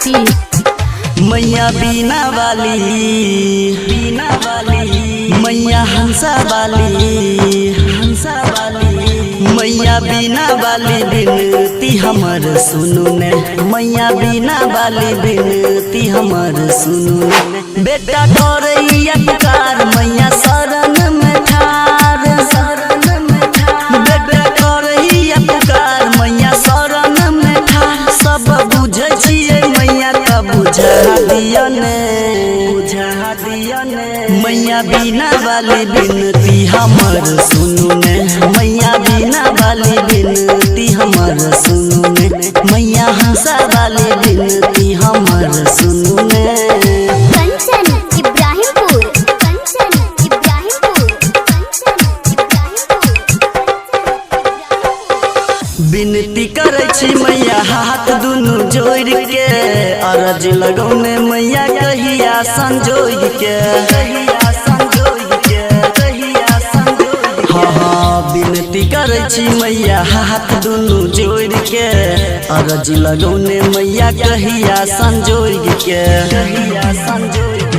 सीतामढ़ी। मैया बीना वाली मैया हंसा वाली मैया बीना वाली बिनती हमर सुनु ने मैया बीना वाली बिनती हमर सुनु ने बेटा करैया पुकार मैया शरण में ठार बेटा करैया पुकार मैया शरण में ठार सब बुझै छियै मैया का बुझा दिया ने मैया बीना वाली बिनती हमर सुनु ने मैया बीना वाली बिनती हमर सुनु ने मैया हंसा वाली बिनती हमर सुनु ने। कंचन इब्राहिमपुर, कंचन इब्राहिमपुर, कंचन इब्राहिमपुर। बिनती करे छी मैया हाथ दुनु जोड़ के अरज लगौने मैया कहिया संजोग के बिनती करे छी मैया हाथ दुनु जोड़ के अरज लगौने मैया कहिया संजोग के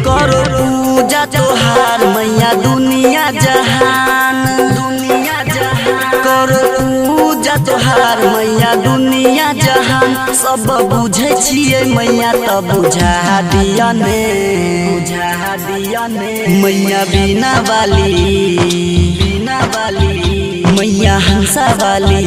करो पूजा तोहार मैया दुनिया जहान करो पूजा तोहार मैया दुनिया जहान सब बुझै छियै मैया त बुझा दिया ने मैया बीना वाली मैया हंसा वाली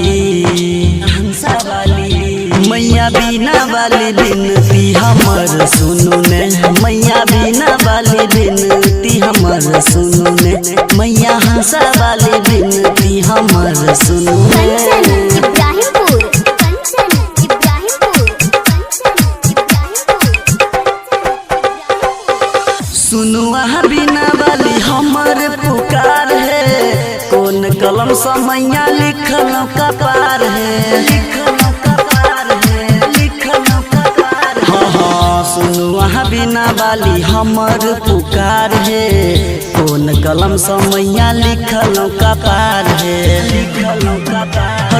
मैया बीना वाली बिनती हमर सुनु ने मैया बीना वाली बिनती हमर सुनु ने मैया हंसा वाली बिनती हमर सुनु ने। कंचन इब्राहिमपुर, कंचन इब्राहिमपुर, कंचन इब्राहिमपुर। सुनु वहाँ बीना वाली हमर पुकार है कौन कलम से मैया लिखल का पार है हाँ सुनु वहाँ बीना वाली हमर पुकार है कौन कलम से मैया लिखल का पार है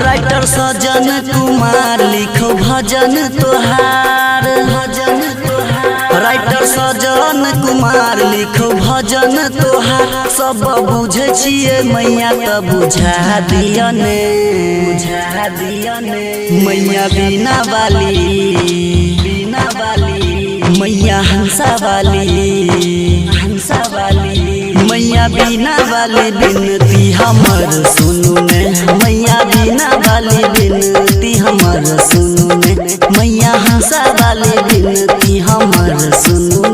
राइटर सजन कुमार लिखो भजन तोहार राइटर सजन कुमार लिखो भजन तोहार सब बुझै छियै मैया त बुझा दिया ने मैया बीना वाली मैया हंसा वाली मैया बीना वाली बिनती हमर सुनु ने मैया बीना वाली बिनती हमर सुनु ने मैया हंसा वाली बिनती हमर सुनु